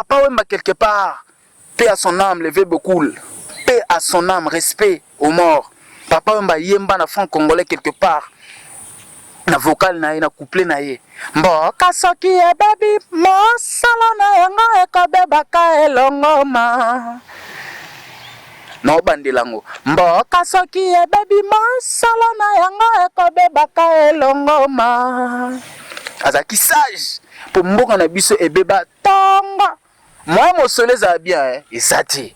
Papa Wemba quelque part, paix à son âme, levez beaucoup, paix à son âme, respect aux morts. Papa Wemba yemba na franc congolais quelque part. Na vocal na ye na couplet na ye. Mboka soki ebebi mosala na yango ekobebaka elongoma. Na obandelango. Mboka soki ebebi mosala na yango ekobebaka elongoma. Azaki sage pour mboka na biso ebeba tonga. Moi mosole za bien ezati.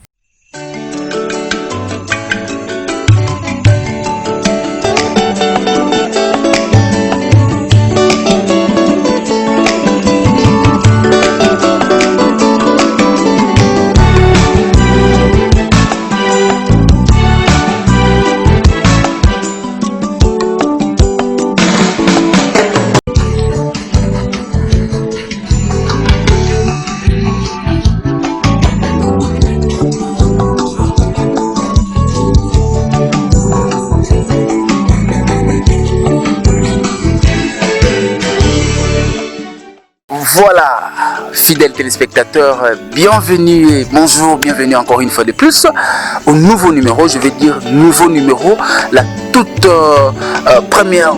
Voilà, fidèles téléspectateurs, bienvenue et bonjour, bienvenue encore une fois de plus au nouveau numéro, je vais dire nouveau numéro, la toute première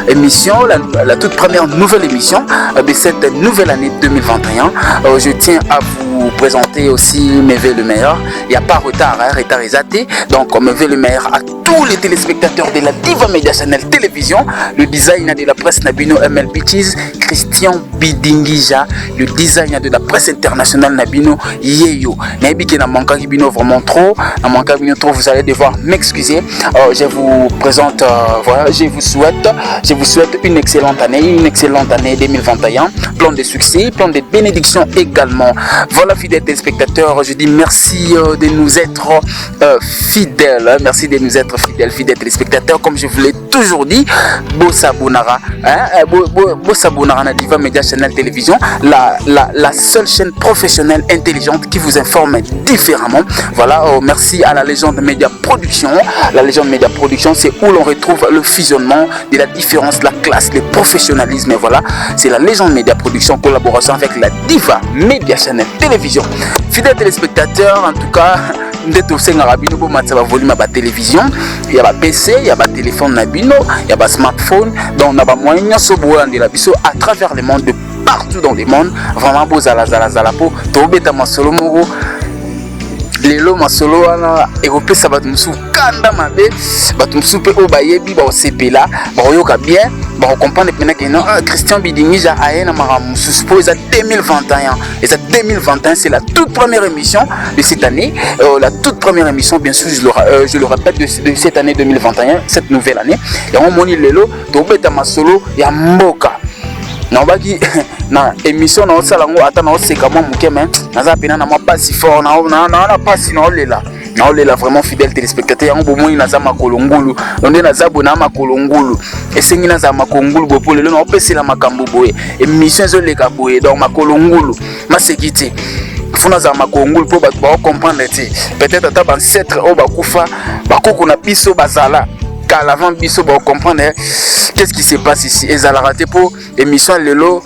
émission, la toute première nouvelle émission de cette nouvelle année 2021. Je tiens à vous présenter aussi mes vœux le meilleur, il n'y a pas retard, retard exaté, donc mes vœux le meilleur à tous les téléspectateurs de la Diva Media Channel Télévision, le designer de la presse Nabino ML Bitches, Christian Bidingija, le designer de la presse internationale Nabino Yeyo. Nabiki na manka Bino vraiment trop, na manka Bino trop, vous allez devoir m'excuser. Je vous présente, voilà, je vous souhaite une excellente année 2021, plein de succès, plein de bénédictions également. Voilà, fidèles téléspectateurs, je dis merci de nous être fidèles, merci de nous être fidèles téléspectateurs, comme je vous l'ai toujours dit, Bossa Bonara, Bossa Bonara na Diva Media Channel Télévision, la seule chaîne professionnelle intelligente qui vous informe différemment. Voilà, merci à la Légende Média Production. La Légende Média Production, c'est où l'on retrouve le fusionnement de la différence, la classe, le professionnalisme. Et voilà, c'est la Légende Média Production, collaboration avec la Diva Media Channel Télévision. Fidèles téléspectateurs, en tout cas, ndete osenga rabino bo matsa ba volume ba télévision, il y a ba PC, il y a ba téléphone nabino, il y a ba smartphone, donc na ba moyen nyoso boyande la biso à travers le monde, de partout dans le monde. Vraiment beau zala po to beta masolo moko lelo masolo wana ekopesa bato musu kanda mabe, bato musu pe o bayebi ba osepela ba oyoka bien, ba comprendre pena que non Christian Bidingija aena maramu suppose à 2021. Et ça 2021, c'est la toute première émission de cette année, la toute première émission bien sûr, je le répète, de cette année 2021, cette nouvelle année. Et on moni lelo to beta masolo ya mboka. Na baki na émission na osalango ata na oseka mo mukeme naza pena na pas si fort na pas si na olela vraiment fidèle téléspectateur yango bomoni naza makolongulu ndé naza bona makolongulu esengi naza makongulu bopo lelo na opesela makambo boye émission zo leka boye donc makolongulu masekiti funa za makongulu po ba comprendre peut-être ata ba ancêtre o ba kufa ba koko na biso bazala car avant biso ba comprendre qu'est-ce qui se passe ici. Et ça l'a raté pour émission Lelo.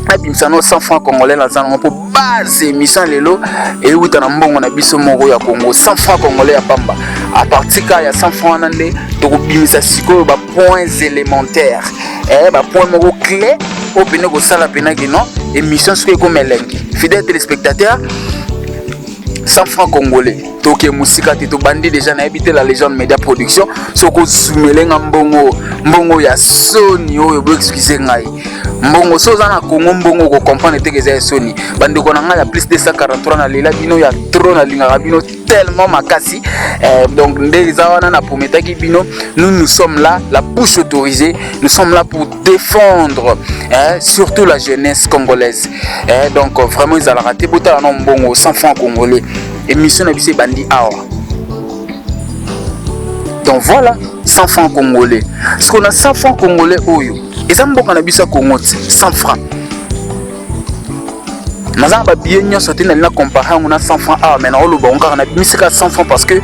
Abimsano 100 francs congolais dans un pour base émission Lelo. Et où t'as un bon on a biso moro ya Congo 100 francs congolais à Pamba. À partir il y a 100 francs nandé. Donc bimisa siko ba points élémentaires. Ba point moro clé. Au pene go sala pena non. Émission ce que comme elengi. Fidèles téléspectateurs. 100 francs congolais. Toke musika to bandi déjà na habité la Légende Média Production. Soko sumelenga mbongo ya Sony oyo bo excusez ngai. Mbongo soza na Congo mbongo ko comprendre te que c'est Sony. Bandi ko na nga ya plus de 143 na lela bino ya trop na linga bino tellement makasi. Donc ndeza wana na prometaki bino, nous sommes là, la bouche autorisée, nous sommes là pour défendre surtout la jeunesse congolaise. Donc vraiment ils allaient rater bota na mbongo 100 francs congolais. Émission na bise bandi awa. Donc voilà, 100 francs congolais. Parce qu'on a 100 francs congolais oyo. Et ça mboka na biso Congo 100 francs. Naza ba bien nyoso te na comparer on a 100 francs ah mais na oloba on na misika 100 francs parce que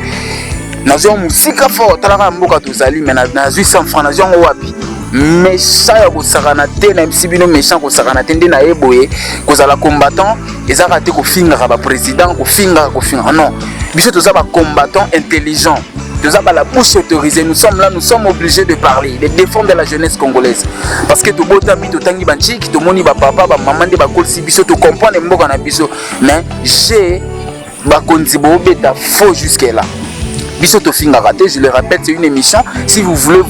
nazo musika fort talaka mboka tozali mais na 100 francs nazo wapi. méchant ya kosakana te na bino méchant kosakana te nde na yeboye kozala combattant ezaka te kofinga ba président kofinga non biso toza ba combattant intelligent toza ba la bouche autorisée nous sommes là nous sommes obligés de parler de défendre la jeunesse congolaise parce que to bota mi to tangi banchiki to moni ba papa ba maman de ba kolsi biso to comprendre mboka na biso mais j'ai ba konzi bo beta faux jusqu'à là. Biso to finga raté, je le répète, c'est une émission. Si vous voulez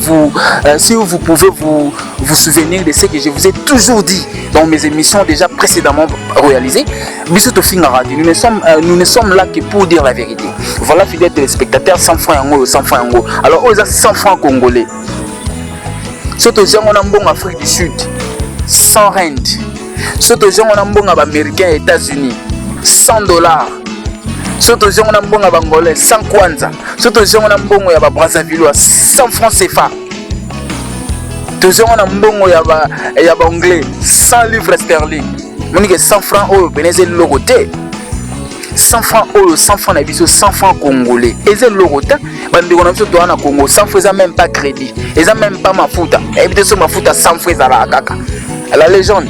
si vous pouvez vous souvenir de ce que je vous ai toujours dit dans mes émissions déjà précédemment réalisées, Biso to finga raté. Nous ne sommes là que pour dire la vérité. Voilà, fidèles téléspectateurs, 100 francs yango, 100 francs yango. Alors, aux 100 francs congolais. Surtout, j'ai un bon Afrique du Sud, 100 rand. Surtout, j'ai un bon américain aux États-Unis, $100. Surtout si on a un bon Bangolais, 100 kwanza. Surtout si on a un bon Brazzaville, 100 francs CFA. Toujours on a un bon anglais, 100 livres sterling. Monique 100 francs au Bénézé Loroté. 100 francs au 100 francs d'Abisso, 100 francs congolais. Et c'est Loroté, on a surtout en Congo, 100 francs même pas crédit. Ils n'ont même pas ma fouta. Et puis sur ma fouta 100 francs à la caca. À la légende.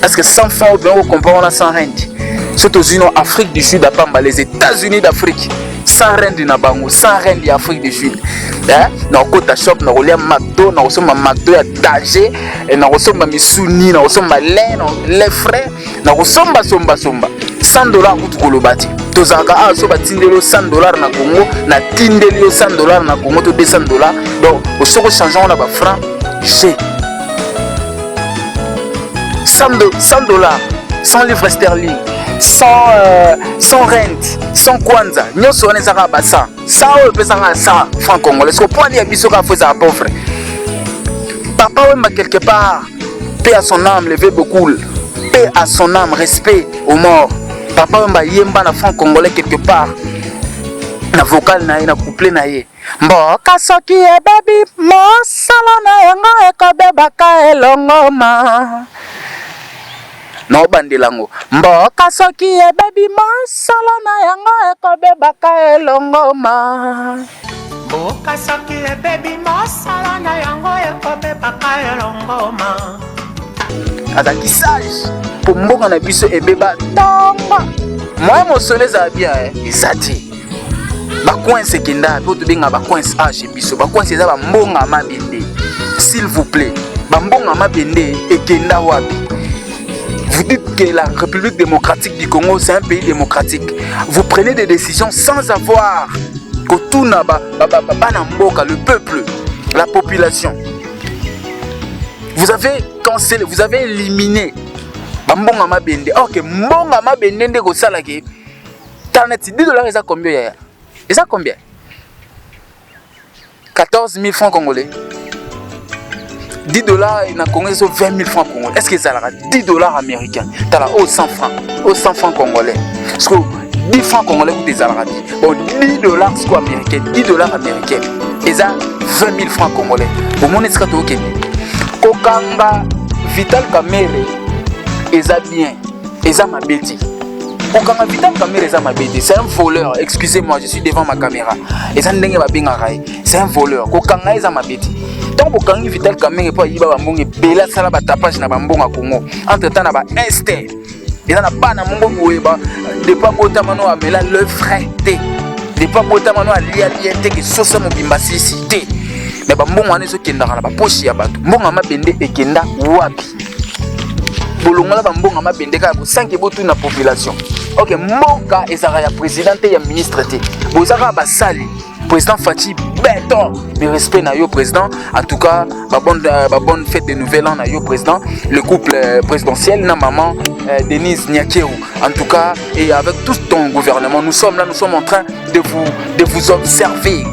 Parce que 100 francs au Bénézé, on comprend, on a 100 rentes. Surtout en Afrique du Sud, les États-Unis d'Afrique, 100 rand na bango, 100 rand d'Afrique du Sud. Na kota shop, na rolia McDo, na osoma McDo ya Dager, na osoma misuni, na osoma les frais, na osoma somba. $100 kutu kolobati. Tozaka so batindelo $100 na Congo, na tindelio $100 na Congo to $200. Donc osoko changeant na ba franc, j'ai $100, 100 livres sterling. 100 rent, 100 kwanza, nous sommes les arabes à 100. 100 francs congolais. Est-ce qu'on peut dire que c'est un pauvre? Papa, quelque part, paix à son âme, levé beaucoup. Paix à son âme, respect aux morts. Papa, yemba na franc congolais quelque part. Na vocal na couplet na ye. Mboka soki e baby, mo salona yango ekobebaka elongoma. No bandelango mboka soki e baby mosala na yango ekobebaka elongoma mboka soki e baby mosala na yango ekobebaka elongoma azaki sage po mboka na biso ebeba tonga moi mosole za bien ezati bacoince kenda po to benga bacoince chez biso bacoince za ba mbonga mabende s'il vous plaît ba mbonga mabende ekenda wapi. Vous dites que la République démocratique du Congo, c'est un pays démocratique. Vous prenez des décisions sans avoir que tout n'a pas le peuple, la population. Vous avez cancellé, vous avez éliminé. Ok, mbonga mabende ndeko salaki. $10 ils ont combien? Ils ont combien? 14 000 francs congolais. $10 na Congo, c'est 20 000 francs congolais. Est-ce que ça a $10 américains? Tu as 100 francs, 100 francs congolais. Parce que 10 francs congolais, vous avez bon, $10 c'est quoi américain? $10 américains. Et ça, 20 000 francs congolais. Au monde, est-ce que tu as Kokanga, Vital Kamere, et ça bien. Et ça m'a bêti. Kokanga, Vital Kamere, et ça m'a bêti. C'est un voleur. Excusez-moi, je suis devant ma caméra. Et ça n'est pas bien. C'est un voleur. Kokanga, et ça m'a bêti. Tant que quand Vital Kamere pas yiba bambonge bela sala ba tapage na bambonga Congo entre temps na ba este et na ba na mongo boyeba de pas botamano amela le frais té de pas botamano alia liente que sosa mobimba sisité mais bambongo ane so kenda na ba poche ya bato mbonga mabende ekenda wapi bolongola bambonga mabende ka bo sanke botu na population. OK, mboka ezaka ya président et ya ministre té bozaka ba sali président Fati béton mais respect na yo président en tout cas bonne fête de nouvel an na yo président le couple présidentiel na maman Denise Nyakeru en tout cas et avec tout ton gouvernement nous sommes en train de vous observer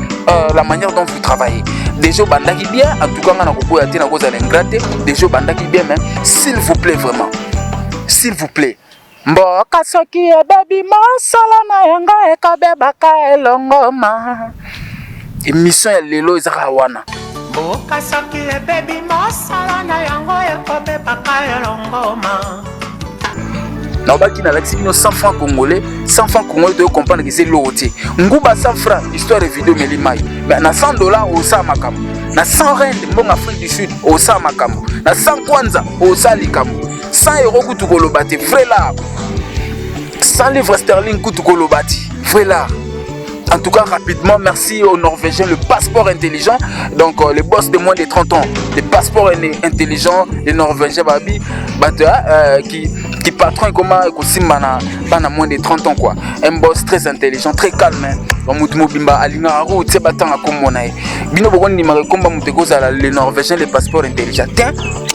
la manière dont vous travaillez des jours bandaki bien en tout cas na ko boya te na ko za l'ingrate des jours bandaki bien mais s'il vous plaît vraiment s'il vous plaît mboka soki e baby mosala na yango ekobebaka elongoma émission ya lelo ezaka wana mboka soki e baby mosala na yango ekobebaka elongoma na obaki na laxi bino 100 francs congolais 100 francs congolais de comprendre que c'est l'autre nguba 100 francs histoire de vidéo melimai mais na $100 au sa makambo na 100 rand mbongo Afrique du Sud osa makambo na 100 kwanza osa likambo 100 euros kutu kolobati vrai là 100 livres sterling kutu kolobati vrai là. En tout cas, rapidement, merci aux Norvégiens, le passeport intelligent. Donc, les boss de moins de 30 ans, les passeports intelligents, les Norvégiens, qui patron comment à moins de 30 ans, quoi. Un boss très intelligent, très calme. Les Norvégiens, les passeports intelligents.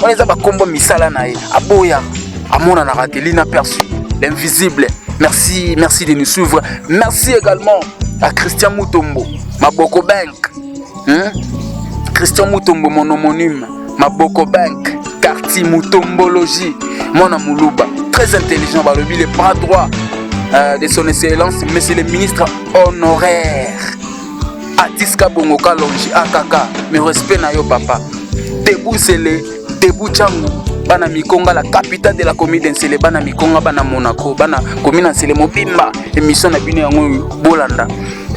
On les a pas combo misala nae, aboya, amona na raté, l'inaperçu, l'invisible. Merci, merci de nous suivre. Merci également à Christian Mutombo, Maboko Bank. Christian Mutombo, mon homonyme, Maboko Bank, quartier Mutombologie, mon Amoulouba. Très intelligent, le bras droit de son excellence, monsieur le ministre honoraire. Atiska Bongo Kalonji, Akaka, mes respects na yo papa. Debout Sele, debout Changu. Bana Mikonga, la capitale de la commune d'Ensele, Bana Mikonga, Bana Monaco, Bana commune d'Ensele, Mobimba, émission na bine yango Bolanda.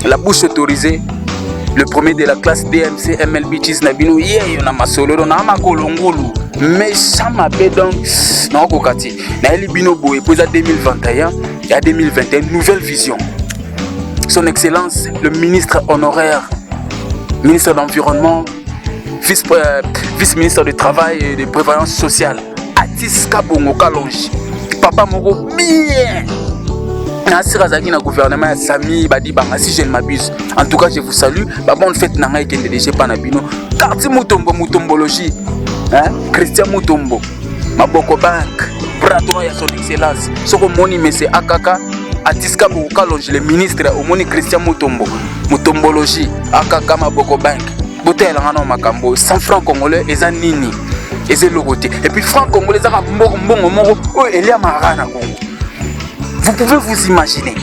La bouche autorisée, le premier de la classe DMC MLB Cheese na bino yeyo na masolo na makolongulu. Méchant ma donc na okokati. Na eli bino boye pour 2021 et 2021 nouvelle vision. Son excellence le ministre honoraire, ministre de l'environnement, vice-ministre du travail et de prévoyance sociale, Atiska Bongo Kalonji. Papa Moro bien. Nasir Azaki na gouvernement Sami Badi Banga si je ne m'abuse. En tout cas, je vous salue. Bonne fête nanga ekende déjà panabino. Quartier Mutombo Mutombologie. Hein? Christian Mutombo. Maboko Bank. Braton ya son excellence. Soko moni monsieur Akaka Atiska Bongo Kalonji le ministre au moni Christian Mutombo. Mutombologie Akaka Maboko Bank. Botel ngano makambo 100 francs congolais eza nini eza logoté et puis francs congolais za mbongo moko o elia marana Congo. Vous pouvez vous imaginer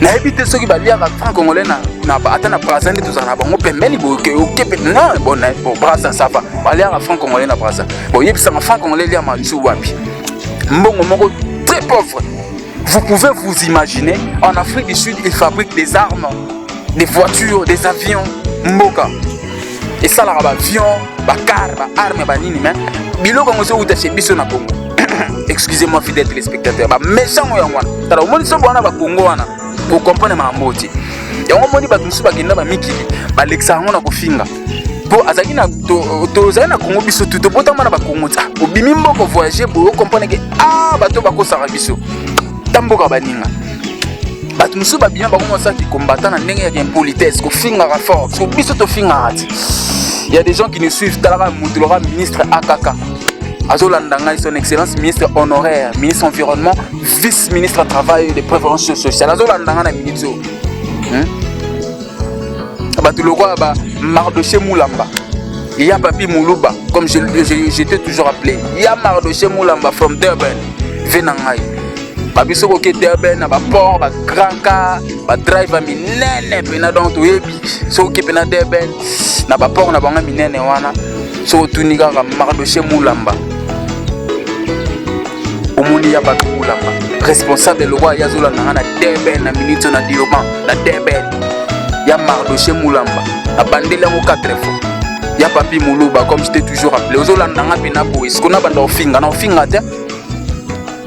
na ebité ceux qui balia ba francs congolais na ba atana braza ndi tozana bango pembeni boke okepe non bon braza ça va balia ba francs congolais na braza bon yebisa ma francs congolais lia manchu wapi mbongo moko très pauvre. Vous pouvez vous imaginer en Afrique du Sud ils fabriquent des armes, des voitures, des avions Mboka. Et ça, là, avion, car, arme, nini, mais biloko ngozo uta chez biso na Congo. Excusez-moi, fidèles téléspectateurs. Méchant moya mwana. Tala omoni so bwana ba Congo wana. Ko comprendre ma mboti. Ya omoni ba tusu ba kinda ba mikili. Ba lexa ngona ko finga. Po azaki na to zali na Congo biso tout bota mana ba Congo ta. Obimi mboko voyager bo comprendre que bato ba ko sara biso. Tamboka baninga. Bato musu ba bien ba commencer à combattre na ndenge ya impolitesse ko finga ka fort ko biso to finga ati. Il y a des gens qui nous suivent talaka mutulora ministre Akaka Azolanda ngai son excellence ministre honoraire ministre environnement vice-ministre travail et de prévoyance sociale Azolanda na ministre bato lokwa ba Mardoché Moulamba. Il y a Papi Moulouba comme j'étais toujours appelé. Il y a Mardoché Moulamba from Durban venangai. Babiso ko ke Durban na ba port ba grand car ba driver minene pena donc to yebi so ke pena Durban na ba port na banga minene wana so tunika ka Mardoché Moulamba omoni ya Papi Moulamba responsable le roi yazola na Durban na minute na Dioban na Durban ya Mardoché Moulamba na bandela mo 4 fois ya Papi Moulouba comme j'étais toujours appelé ozolanda nga pena boy ce qu'on a banda ofinga na ofinga te.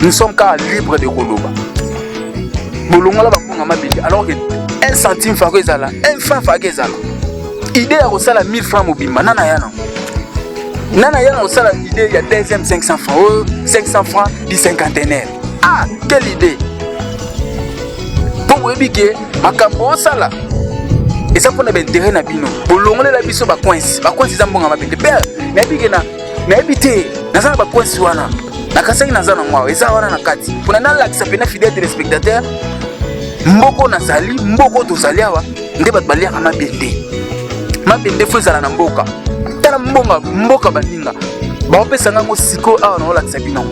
Nous sommes car libres de Koloba. Bolongola bakunga mabili alors que 1 centime fagezala, 1 franc fagezala. Idée à osala 1000 francs mobimba nana yana. Nana yana osala idée il y a deuxième 500 francs. 500 francs du cinquantenaire. Ah, quelle idée. Pour webike makambo osala. Et ça pour na intérêt na bino. Bolongola la biso ba coince za mbonga mabili. Père, na bige na ebité. Na za ba coince wana. Nakasaki nazana ngwa eza wana na kati pona na lakisa pena fidèle téléspectateur mboko nazali mboko tozali awa nde bat balia kama mabende fo ezala na mboka tala mboka baninga baopesa ngango siko awa na lakisa bino.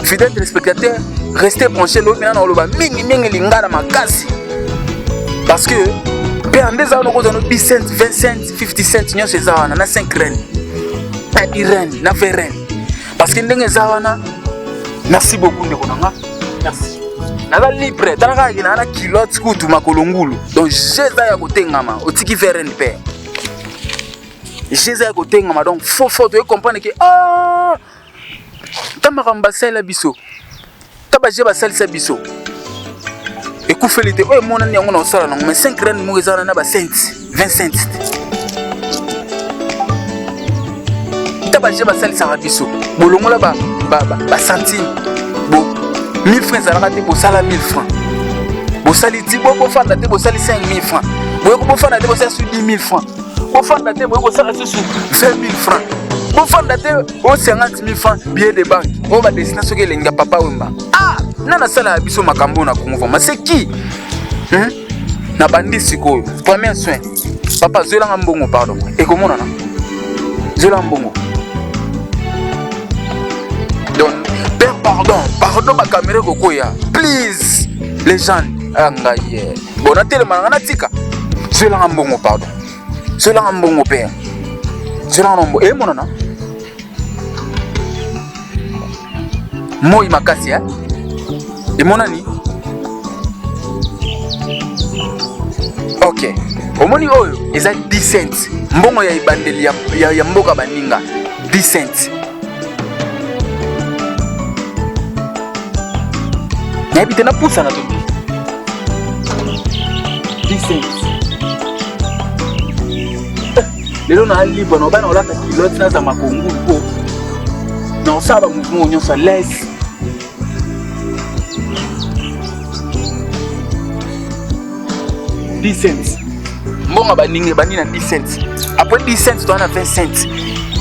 Fidèle téléspectateur restez branchés lo mena na oloba mingi lingala makasi parce que pe andeza ono ko zono 10 cents 20 cents 50 cents nyo chez awa na 5 rennes Irène, na Vérène. Parce que ndenge zawana. Merci beaucoup Ndekonanga. Merci. naza libre talaka ki na kilote kutu makolongulu donc jeza ya kotengama otiki VRN père jeza ya kotengama donc faut de comprendre que tamakamba sala biso tabaje basalisa biso ekufelite oyo monani yango na osala nango mais 5 rand moko ezala na ba cents 20 cents tabaje basalisa biso bolongola ba centime bo 1000 francs ezalaka te bosala 1000 francs bosali ti bofanda te bosali 5000 francs boyeko bofanda te bosala su 10 000 francs bofanda te boyeko bosala su 20 000 francs bofanda te o 50 000 francs billet de banque o ba destina soki elenga papa wemba nana sala biso makambo na Congo mais c'est qui na bandi sikoyo premier soin papa zelanga mbongo pardon ekomona na zelanga mbongo donc père pardon ma caméra kokoya please les gens ngai bona telema ngana tika zelanga mbongo pardon zelanga mbongo père zelanga mbongo mona na moi makasi et mon ami ok omoni oyo eza 10 cents mbongo ya ibandeli ya mboka baninga 10 cents nayebi na pusa na to 10 cents lelo na libre no bana olata kilote na za makongu ko na osaba mouvement nyonso laisse 10 cents. Mbonga baninge banina 10 cents. Après 10 cents, tu en as 20 cents.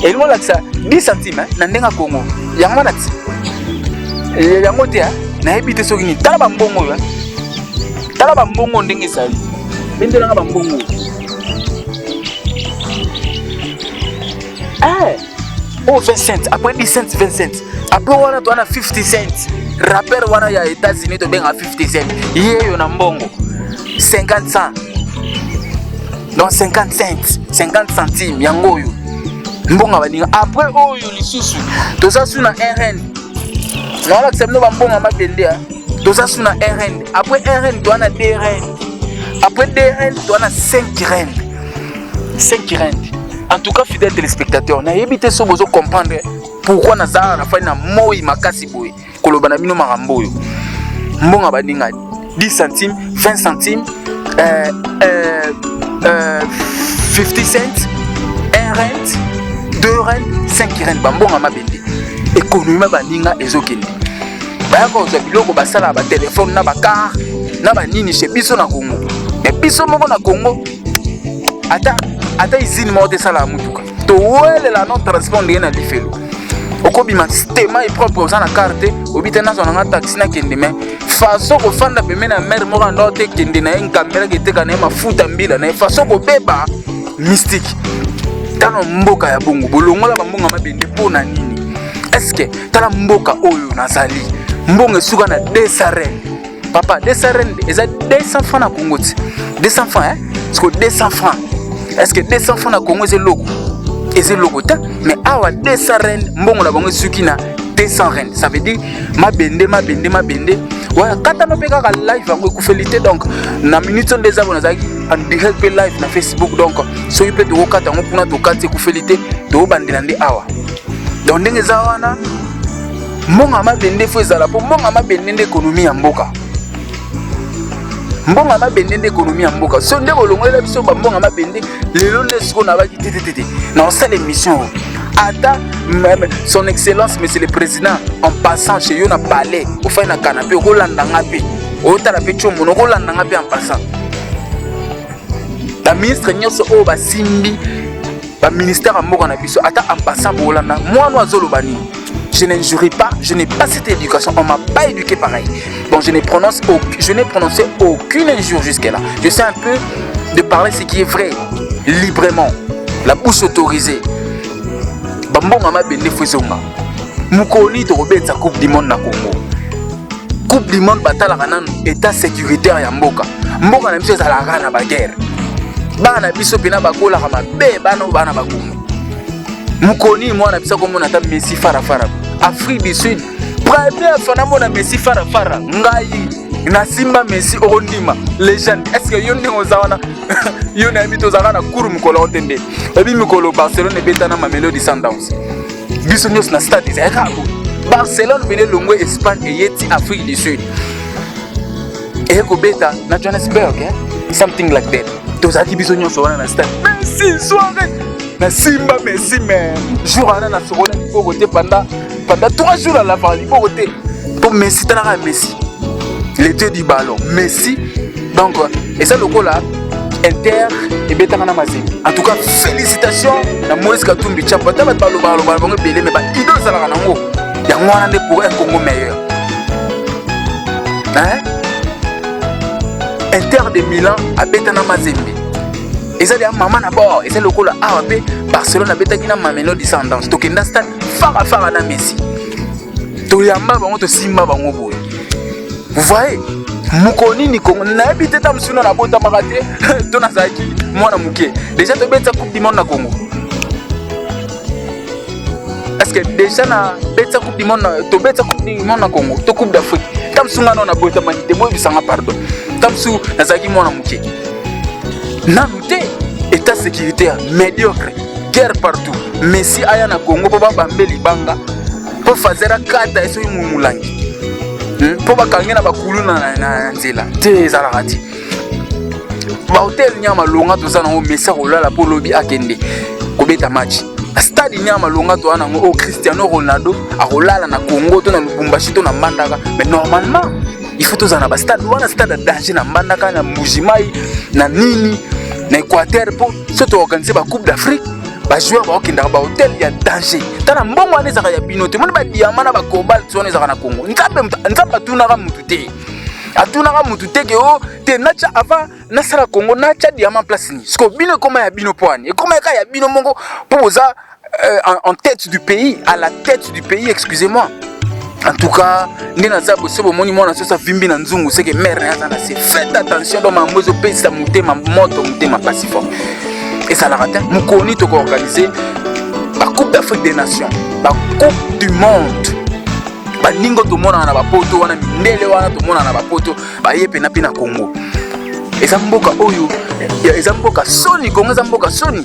Et nous, là, ça 10 centimes, nandenga Congo. Yango na ti. Yango te, na hebite soki ni tala ba mbongo yo. Tala ba mbongo ndenge sali. Bendela ba mbongo. Oh 20 cents. Après 10 cents, 20 cents. Après wana tu en as 50 cents. Rapper wana ya États-Unis to benga 50 cents. Yeyo na mbongo. 50 cents. Donc 50 cents, 50 centimes, yango yo. Mbonga baninga. Après oyo lisusu, toza suna RN. Nala ksemno ba mbonga mabende toza suna RN. Après RN to ana DRN. Après DRN to ana 5 RN. 5 RN. En tout cas, fidèles téléspectateurs, na yebite so bozo comprendre pourquoi na za na fa na moi makasi boy. Koloba na bino marambo yo. Mbonga baninga 10 centimes, 20 centimes, 50 cents, 1 rent, 2 rent, 5 rent, bambonga mabende. Économie baninga ezokende. Bayako za biloko basala ba téléphone na ba car, na ba nini chez biso na Congo. Mais biso moko na Congo ata izini mo de sala mutuka. To wele la non transport na lifelo. Okobima sistema e propre za na carte, obite na zona taxi na kende mais façon ko fanda peme na mer mo rando te kende na en caméra ke te kana mafuta mbila na façon ko beba mystique. Tano mboka ya bongo bolongola bambonga mabende pona nini? Est-ce que tala mboka oyo nazali? Mbonga suka na 200 rand. Papa 200 rand eza 200 francs na Congo ti. 200 francs Est-ce que 200 francs? Est-ce que 200 francs na Congo c'est logo? Et c'est logo ta mais awa 200 rand mbongo na bango suki na 200 rand. Ça veut dire mabende. Ouais, kata no peka ka live yango kufelite donc na minute on des abonnés en direct live na Facebook donc so you peut to kata ngo puna to kata kufelite to bandela ndi awa. Donc ndenge za wana mbonga mabende fo ezala po mbonga mabende nde économie ya mboka. Mbonga mabende nde économie ya mboka. So nde bolongolela biso ba mbonga mabende lelo lesko na ba tete na osala émission. Attends, son excellence monsieur le président en passant chez Yona Palais au fait na canapé au Rolanda ngapi au talape chomo no Rolanda ngapi en passant la ministre nyonso o ba simbi ba ministère a moko na biso ata en passant Rolanda moi no azolobani je n'injurie pas, je n'ai pas cette éducation, on m'a pas éduqué pareil. Donc je n'ai prononcé aucune injure jusqu'à là. Je sais un peu de parler ce qui est vrai librement, la bouche autorisée. Bambonga mabende fwezonga mukoni to robetsa coupe du monde na Congo. Coupe du monde batala kana état sécuritaire ya mboka na biso za la gana ba guerre bana biso pena bakola kama be bana ba Congo mukoni mwana biso komona ta Messi fara Afrique du Sud première fois na mona Messi fara ngai na simba Messi orondima légende. Est-ce que yon ndingo zawana yon na bito zana kuru mukolo otende ebi mukolo Barcelone betana Mamelodi Sundowns biso nyos na stade za ekabo Barcelone bene longo Espagne et yeti Afrique du Sud et ko beta na Johannesburg something like that tozaki biso nyos wana na stade Messi soirée na simba Messi mais jour ana na sokona ko côté pendant 3 jours à la fin ko côté pour Messi tana Messi les deux du ballon Messi donc et ça le goal là Inter et Betana Mazim. En tout cas félicitations à Moïse Katumbi Tchapa ta balo belé mais ba idole ça la nango ya ngwana nde pour un Congo meilleur hein Inter de Milan à Betana Mazembe et ça dia maman na bord et ça le goal là AAP Barcelone a betaki na Mamelodi Sundowns to kenda stade fara na Messi to yamba bango to simba bango boy. Vous voyez, Mukoni ni Congo na habité tam suna na bota makate to na zaki mwana muke. Déjà to betsa coupe du monde na Congo. Est-ce que déjà na betsa coupe du monde to betsa coupe du monde na Congo, to coupe d'Afrique. Tam suna na bota manite moi bisanga pardon. Tam su na zaki mwana muke. Na muté état sécuritaire médiocre, guerre partout. Messi aya na Congo po ba bambeli banga. Po fazera kata eso mumulangi. Po bakangena bakulu na nzela te ezalakati ba hotel nyama longa toza nango Messi kolala po lobi akende kobeta match stade nyama longa to ana ngo Cristiano Ronaldo akolala na Congo to na Lubumbashi to na Mbandaka mais normalement il faut toza na ba stade wana stade danger na Mbandaka na Mujimai na nini na Équateur po surtout organiser ba Coupe d'Afrique ba joueur ba okenda ba hotel ya danger tana mbongo ane zaka ya binote moni ba diamant na ba cobalt zone zaka na Congo nzamba tuna ka mutu te atuna ka mutu te ke o te nacha avant na sala Congo nacha diamant place ni sko bino koma ya bino poani e koma ka ya bino mongo poza en tête du pays à la tête du pays excusez-moi en tout cas ndina za bosobo moni mona so sa vimbi na nzungu c'est que mère na za c'est faites attention dans ma mozo pesa mutema moto mutema passifort. Et ça l'a raté. Mukoni to organiser la Coupe d'Afrique des Nations, la Coupe du Monde. Ba ningo to mona na ba poto wana mindele wana to mona na ba poto ba yepe na pina Congo. Et ça mboka oyo, et ça mboka Sony Congo ça mboka Sony.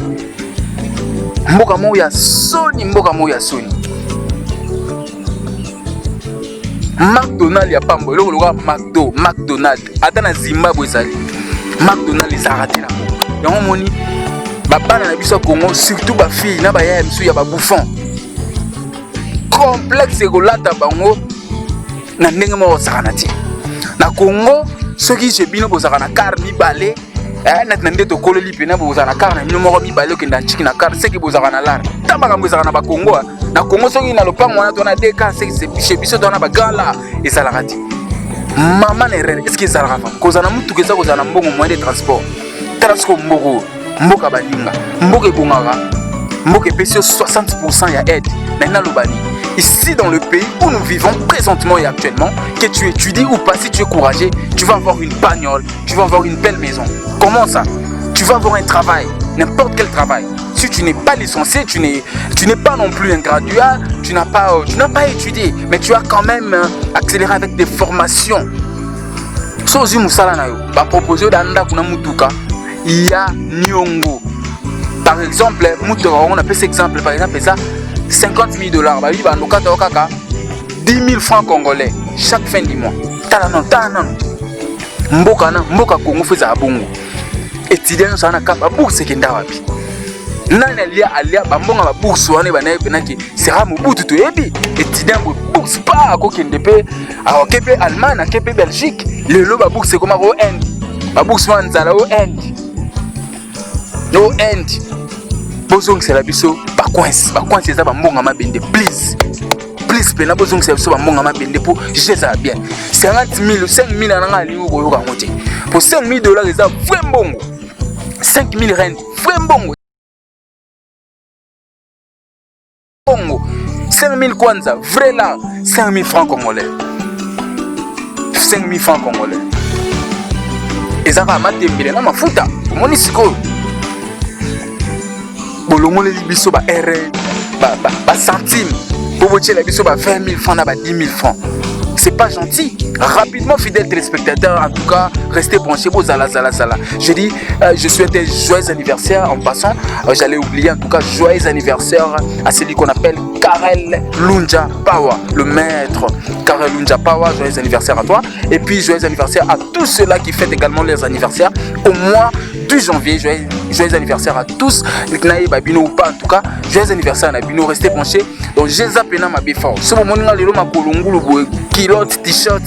Mboka moya Sony, mboka moya Sony. McDonald's ya pambo, le logo McDonald's. Ata na Zimbabwe ezali. McDonald's ça raté là. Yango moni babana na biso Congo surtout ba fille na ba ya misu ya ba bouffon complexe kolata bango na ndenge mo sakana ti na Congo soki je bino bozaka na car mibale na tande to kololi pena bozaka na car na bino mo mibale okenda nchiki na car seki bozaka na lar tabaka bozaka na ba Congo na Congo soki na lopango wana to na deka seki se biso to na ba gala ezalaka ti mama na erreur est-ce que ezalaka fa kozana mutu keza kozana mbongo moyen de transport transport mboko mboka balinga mboka ebongaka mboka epesi 60% ya aide na lobani ici dans le pays où nous vivons présentement et actuellement que tu étudies ou pas si tu es courageux tu vas avoir une bagnole tu vas avoir une belle maison comment ça tu vas avoir un travail n'importe quel travail si tu n'es pas licencié tu n'es pas non plus un graduat tu n'as pas étudié mais tu as quand même accéléré avec des formations sozi musala na yo ba proposer d'anda kuna mutuka il y a Nyongo. Par exemple, on a fait cet exemple, par exemple, ça $50 000. Bah, il va nous 10 000 francs congolais chaque fin du mois. Talanon. Mboka Congo fait ça à Bongo. Étudiants sont en cap à bourse qui est wapi. Nani alia bambonga ba bourse wane banaye penaki sera mobutu to yebi. Étudiants bourse pas à kokende à Québec Allemagne, à Québec Belgique. Le lo ba bourse comme au Inde. Ba bourse wanzala au Inde. No end. Bozong c'est la biso ba coince ça ba mbonga mabende please pena bozong c'est biso ba mbonga mabende pour gérer ça bien 50 000 5 000 na ali ko yoka ngote pour $5 000 ça vrai mbongo 5 000 rand vrai mbongo 5 000 kwanza vrai là 5 000 francs congolais 5 000 francs congolais et ça va matembele na mafuta moni siko bolongo les biso ba RR ba centime pour botier la biso ba 20 000 francs na ba 10 000 francs c'est pas gentil. Rapidement, fidèles téléspectateurs, en tout cas, restez branchés pour Zala. Je dis, je souhaite un joyeux anniversaire en passant. J'allais oublier, en tout cas, joyeux anniversaire à celui qu'on appelle Karel Lunja Pawa, le maître Karel Lunja Pawa. Joyeux anniversaire à toi. Et puis, joyeux anniversaire à tous ceux-là qui fêtent également leurs anniversaires au mois de janvier. Joyeux anniversaire à tous. Babino ou pas, en tout cas, joyeux anniversaire à Nabino. Restez branchés. Donc, j'ai zappé dans ma bifort. Ce moment, je kilote, t-shirt.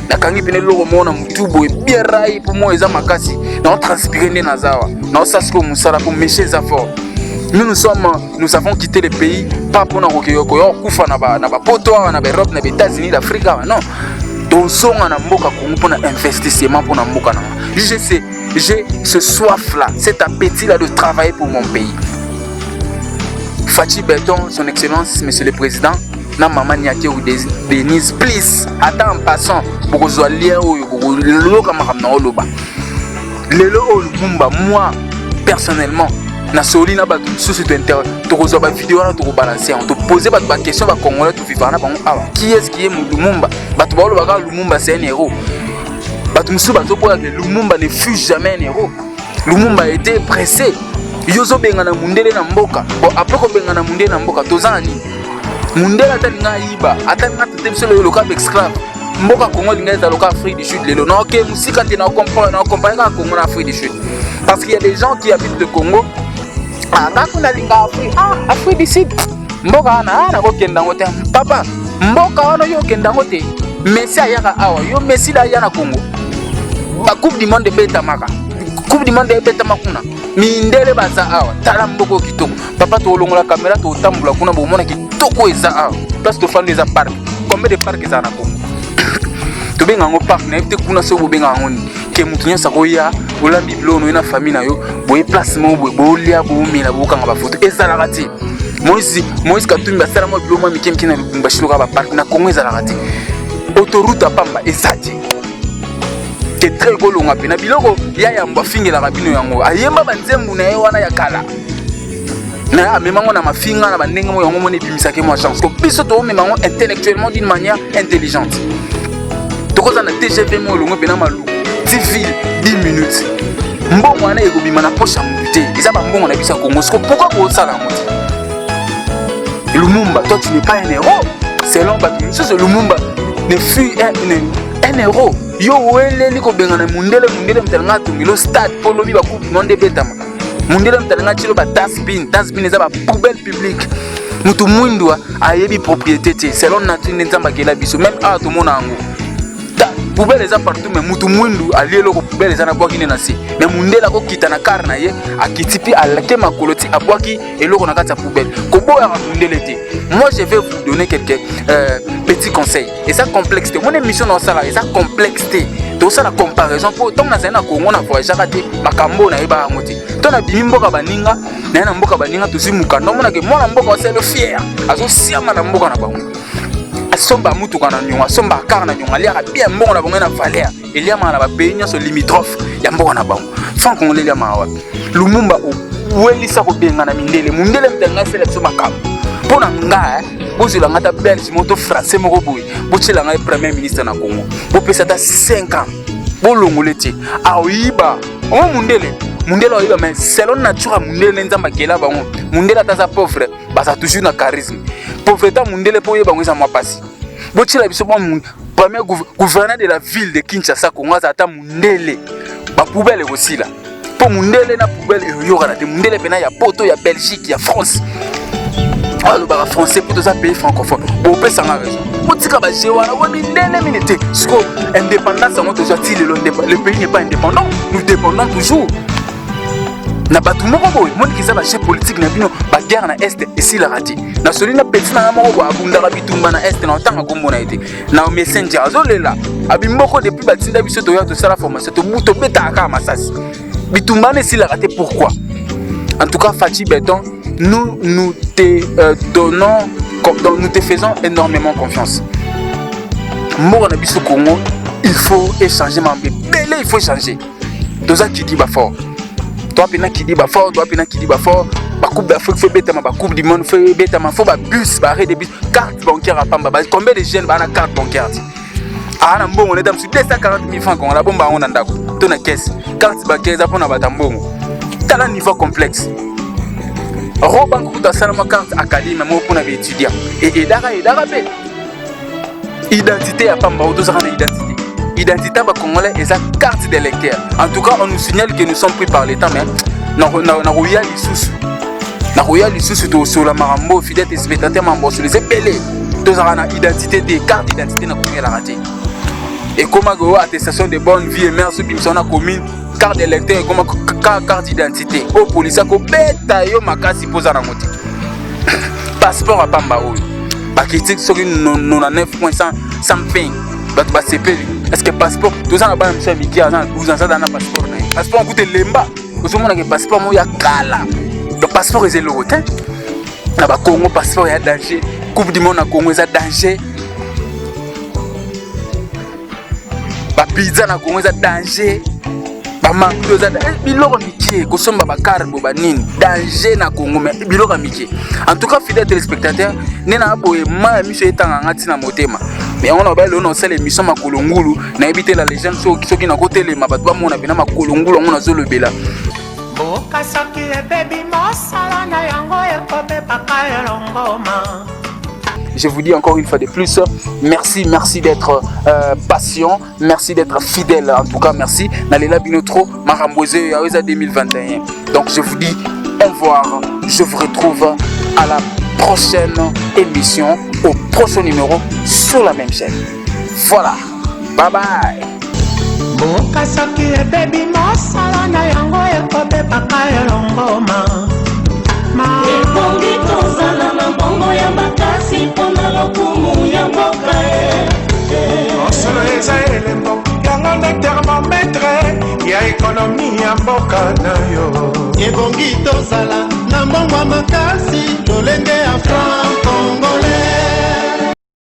Nakangi pene loro mona mutubo bien rai pour moi eza makasi na transpirer ne nazawa na sasko musala pour mécher za fort. Nous avons quitté le pays pas pour na kokeyoko yo kufa na ba poto na ba Europe na ba États-Unis d'Afrique non. Donc son na mboka Congo pour na investissement pour na mboka na. J'ai ce soif là, cet appétit là de travailler pour mon pays. Fachi Berton, son excellence monsieur le président. Na maman Niake ou Denise, please. Attends en passant, pour que je sois lié au Lumumba. Lelo Lumumba, moi, personnellement, na soli na batu sous internet, tu reçois ba vidéo là, tu rebalancer, on te poser ba question ba congolais tu vivre na ba qui est Lumumba? Batu ba lo ba Lumumba c'est un héros. Batu musu ba to pour que Lumumba ne fut jamais un héros. Lumumba a été pressé. Yozo benga na mundele na mboka. Bon après ko benga na mundele na mboka tozani. Mundela atalinga iba atalinga tetemso le local esclave mboka Congo linga za local Afrique du Sud lelo non OK musika te na comparer na Congo na Afrique du Sud parce qu'il y a des gens qui habitent le Congo ngakuna linga Afrique du Sud mboka na ko kenda ngote papa mboka wana yo kenda ngote Messi ayaka awa yo Messi la yana Congo ba coupe du monde beta maka coupe du monde beta makuna mindele baza awa tala mboko kitoko papa to longola caméra to tambula kuna bo mona kitoko eza awa place to fande eza parc combien de parcs eza na Congo to benga ngo parc na ete kuna so bo benga ngoni ke mutu nyasa ko ya olambi blono na famille na yo boye place mo bo lia bo mila bo kanga ba photo eza la rati Moïse Katumbi basala mo biloma mikemki na Lubumba shiloka ba parc na Congo eza la rati autoroute à Pamba ezati c'est très golonga pena biloko ya yamba fingela rabino yango ayemba banzembu na wana ya kala na amemango na mafinga na bandenge mo yango mone bimisake mo chance ko biso to memango intellectuellement d'une manière intelligente tokoza na TGV mo longo pena malu 10 minutes mbongo wana ekobima na poche mute eza ba mbongo na biso Congo sko pourquoi ko sala moti Lumumba toi tu n'es pas un héros selon Batu ce Lumumba ne fut un héros yo weleli ko benga na mundele mtalanga tumilo stade polobi ba coupe monde betama mundele mtalanga chilo ba dustbin eza ba poubelle publique mutu mwindwa ayebi propriété te selon nature nzamba kela biso même a to mona ngo poubelle eza partout mais mutu mwindu alielo ko poubelle eza na bwaki na si mais mundela ko kita na car na ye akitipi alake makoloti abwaki eloko na kata poubelle ko boya mundele te. Moi je vais vous donner quelques petits conseils et ça complexité mon émission dans ça là et ça complexité to ça la comparaison pour tant na na Congo na voyage raté makambo na eba ngoti to na bimboka baninga na mboka baninga tuzimuka no mona ke mwana mboka c'est le fier azo siama na mboka na bango somba mutu kana nyonga somba car na nyonga lia bien mbongo na bongo na valeur elia ma na ba pays nyoso limitrophe ya mboka na bango fan congolais lia mawa Lumumba welisa ko benga na mindele mundele mtanga sele so makam pona nga bozela ngata belge moto français moko boy botchela nga premier ministre na Congo bo pesa ta 5 ans bolongoleti aoyiba o mundele oyiba mais selon nature mundele nzamba kela bango mundele ta sa pauvre basa toujours na charisme pauvreté mundele po yeba ngisa mapasi botchela biso bon premier gouverneur de la ville de Kinshasa Congo ata mundele ba poubelle aussi là pour mundele na poubelle yora te mundele pena ya poto ya Belgique ya France alors bah français pour tous les pays francophones bon peut s'en raison politique ba jewana wa mindele minute siko indépendance on toujours le pays n'est pas indépendant nous dépendons toujours na batu moko boy mon ki za ba chef politique na bino ba guerre na est ici la rati na soli na petit na moko bo abunda ba bitumba na est na otanga kombo na été na messenger azolela abimboko depuis batinda biso to ya to sala formation to muto beta ka masasi bitumba na ici la rati pourquoi en tout cas Fachi Berton nous te faisons énormément confiance. Moi on a biso Congo, il faut échanger mambe. Belé il faut échanger. Doza qui dit ba fort. Toi pena qui dit ba fort, toi pena qui dit ba fort. Ba coupe d'Afrique fait bêta ma ba coupe du monde fait bêta ma faut ba bus, ba arrêt de bus, carte bancaire à Pamba. Combien de jeunes ba na carte bancaire? ana mbongo neta msu 240 000 francs congolais bomba on ndako to na caisse carte bancaire za pona batambongo tala niveau complexe robank kuta sala ma carte académie mo pona ba étudiant et dara be identité ya pamba auto za na identité ba congolais et sa carte d'électeur. En tout cas on nous signale que nous sommes pris par l'état mais na royal isusu na royal isusu to sur la marambo fidèle spectateur mambo sur les épelés to za na identité des cartes d'identité na ko la raté. Et comment go attestation de bonne vie et mère sur bimsona commune carte d'électeur et comment carte d'identité au police ko beta yo makasi poza na moti passeport à pamba oyo ba critique sur 99.100 something ba CP est-ce que passeport tout ça na ba monsieur Miki a 12 ans ça dans passeport na passeport coûte lemba ozomona que passeport mo ya kala le passeport est le rotin na ba Congo passeport ya danger coupe du monde na Congo ça danger ba pizza na Congo ça danger ba mango ça biloko mikie ko somba ba carbo ba nini danger na Congo mais biloko mikie en tout cas fidèle téléspectateur nena boye ma mission etanga ngati na motema mais on a ba le no sele mission makolongulu na ebité la légende soki na côté ma bato ba mona bina makolongulu on a zo le bela boka soki e baby mosala na yango e ko be paka elongoma. Je vous dis encore une fois de plus, merci d'être patient, merci d'être fidèle, en tout cas merci. Nalela Binotro, Marambose, Yaoza 2021. Donc je vous dis au revoir, je vous retrouve à la prochaine émission, au prochain numéro sur la même chaîne. Voilà, bye bye. Ebongi tozala na bongo ya makasi mpona lokumu ya mboka mosolo eza elembo yango nde thermometre ya ekonomi ya mboka na yo ebongi tozala na mbongo ya makasi lolenge ya franc Congo